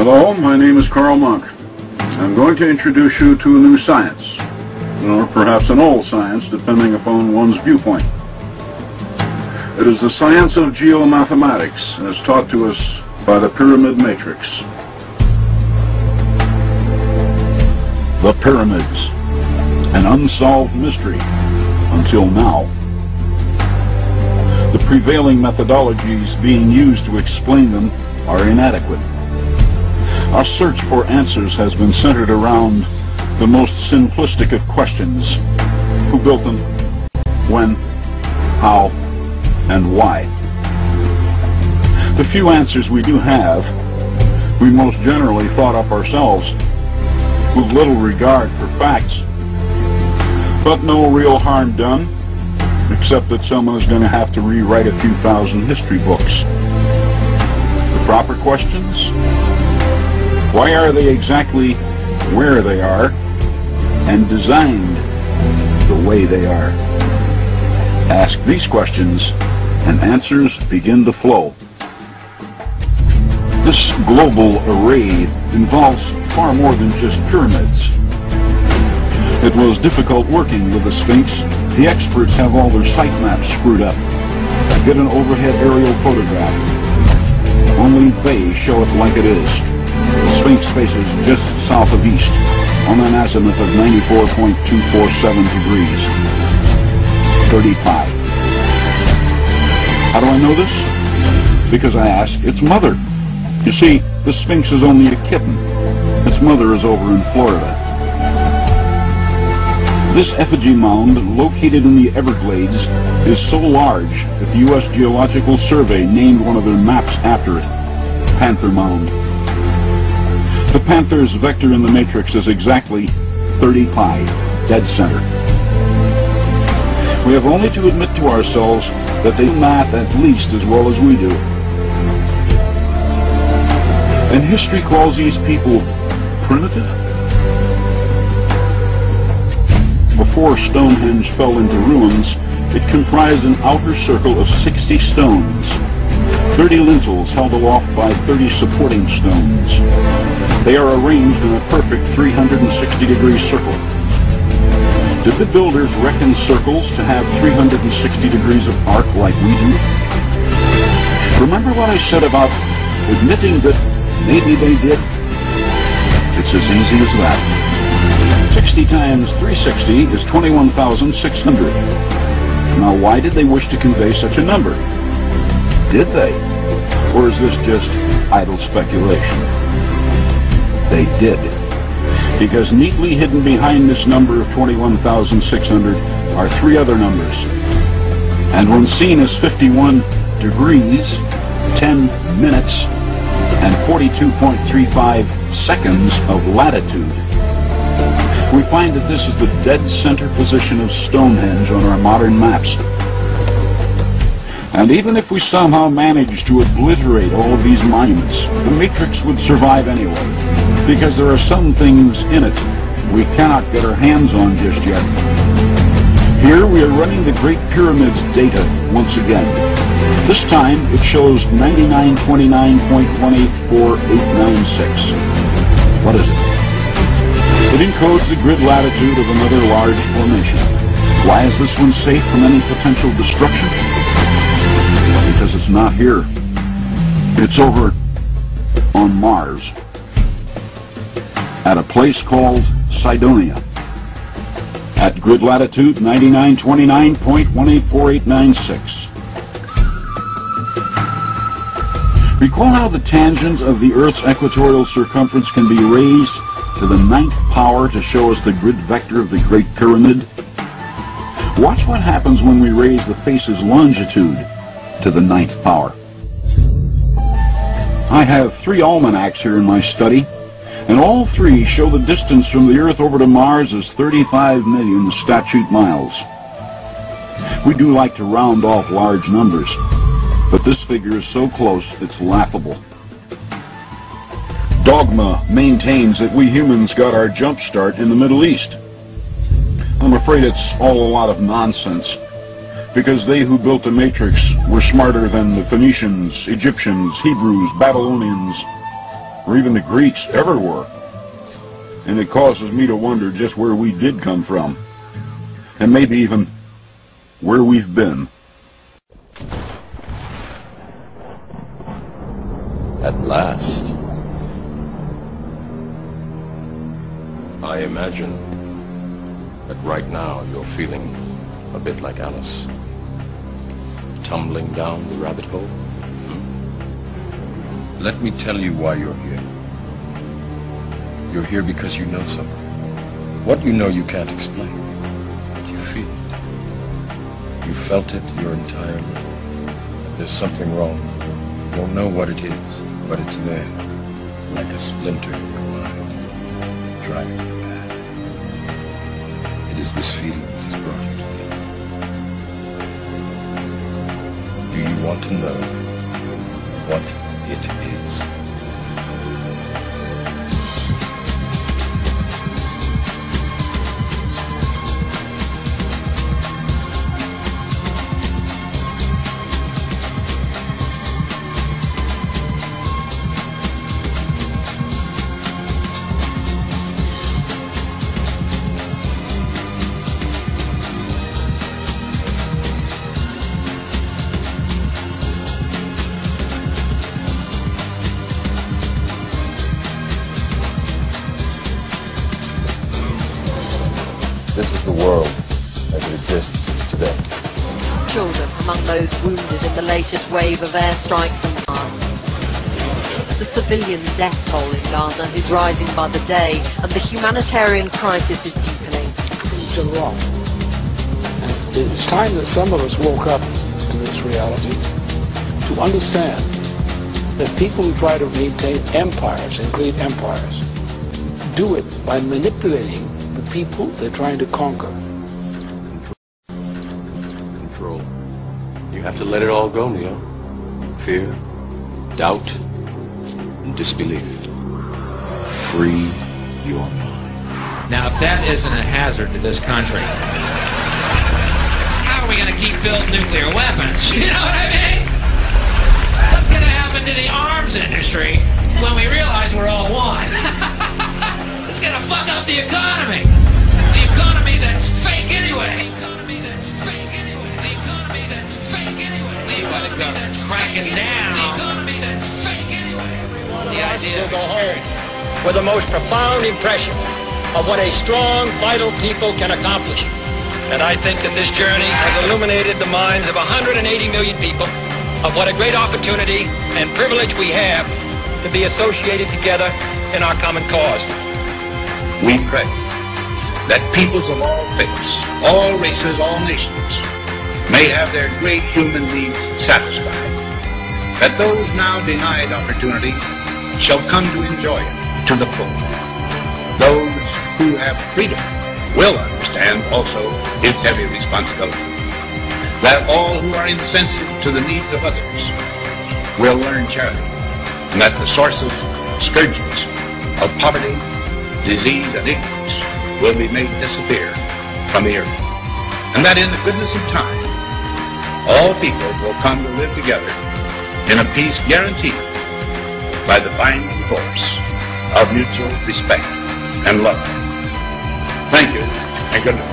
Hello, my name is Carl Monk. I'm going to introduce you to a new science, or perhaps an old science, depending upon one's viewpoint. It is the science of geomathematics, as taught to us by the Pyramid Matrix. The pyramids, an unsolved mystery until now. The prevailing methodologies being used to explain them are inadequate. Our search for answers has been centered around the most simplistic of questions. Who built them? When? How? And why? The few answers we do have, we most generally thought up ourselves, with little regard for facts. But no real harm done, except that someone is going to have to rewrite a few thousand history books. The proper questions? Why are they exactly where they are and designed the way they are? Ask these questions and answers begin to flow. This global array involves far more than just pyramids. It was difficult working with the Sphinx. The experts have all their site maps screwed up. Get an overhead aerial photograph. Only they show it like it is. The Sphinx faces just south of east, on an azimuth of 94.247 degrees. 30 pi. How do I know this? Because I asked its mother. You see, the Sphinx is only a kitten. Its mother is over in Florida. This effigy mound, located in the Everglades, is so large that the U.S. Geological Survey named one of their maps after it, Panther Mound. The Panther's vector in the matrix is exactly 30 pi, dead center. We have only to admit to ourselves that they do math at least as well as we do. And history calls these people primitive? Before Stonehenge fell into ruins, it comprised an outer circle of 60 stones, 30 lintels held aloft by 30 supporting stones. They are arranged in a perfect 360-degree circle. Did the builders reckon circles to have 360 degrees of arc like we do? Remember what I said about admitting that maybe they did? It's as easy as that. 60 times 360 is 21,600. Now, why did they wish to convey such a number? Did they? Or is this just idle speculation? They did. Because neatly hidden behind this number of 21,600 are three other numbers. And when seen as 51 degrees, 10 minutes, and 42.35 seconds of latitude, we find that this is the dead center position of Stonehenge on our modern maps. And even if we somehow managed to obliterate all of these monuments, the matrix would survive anyway, because there are some things in it we cannot get our hands on just yet. Here we are running the Great Pyramid's data once again. This time it shows 9929.184896. What is it? It encodes the grid latitude of another large formation. Why is this one safe from any potential destruction? Because it's not here. It's over on Mars, at a place called Cydonia, at grid latitude 9929.184896. Recall how the tangent of the Earth's equatorial circumference can be raised to the 9th power to show us the grid vector of the Great Pyramid? Watch what happens when we raise the face's longitude to the 9th power. I have 3 almanacs here in my study, and all 3 show the distance from the Earth over to Mars as 35 million statute miles. We do like to round off large numbers, but this figure is so close it's laughable. Dogma maintains that we humans got our jump start in the Middle East. I'm afraid it's all a lot of nonsense, because they who built the Matrix were smarter than the Phoenicians, Egyptians, Hebrews, Babylonians, or even the Greeks ever were. And it causes me to wonder just where we did come from, and maybe even where we've been. At last. I imagine that right now you're feeling a bit like Alice, tumbling down the rabbit hole. Let me tell you why you're here. You're here because you know something. What you know you can't explain, but you feel it. You felt it your entire life. There's something wrong. You don't know what it is, but it's there, like a splinter in your mind, trying to get back. It is this feeling that has brought you together. Do you want to know what it is? This is the world as it exists today. Children among those wounded in the latest wave of airstrikes and the civilian death toll in Gaza is rising by the day, and the humanitarian crisis is deepening. Things are wrong. And it's time that some of us woke up to this reality, to understand that people who try to maintain empires and great empires do it by manipulating the people they're trying to conquer. Control. You have to let it all go, Neo. Fear, doubt, and disbelief. Free your mind. Now, if that isn't a hazard to this country, how are we going to keep building nuclear weapons? You know what I mean? What's going to happen to the arms industry when we realize we're all one? It's going to fuck up the economy. The economy that's fake anyway. The economy that's fake anyway. The economy that's fake anyway. The economy that's cracking down. The economy that's fake anyway. The idea will go home with the most profound impression of what a strong, vital people can accomplish. And I think that this journey has illuminated the minds of 180 million people of what a great opportunity and privilege we have to be associated together in our common cause. We pray that peoples of all faiths, all races, all nations may have their great human needs satisfied, that those now denied opportunity shall come to enjoy it to the full. Those who have freedom will understand also its heavy responsibility, that all who are insensitive to the needs of others will learn charity, and that the sources, scourges of poverty, disease, and ignorance will be made disappear from the earth, and that in the goodness of time, all people will come to live together in a peace guaranteed by the binding force of mutual respect and love. Thank you, and good night.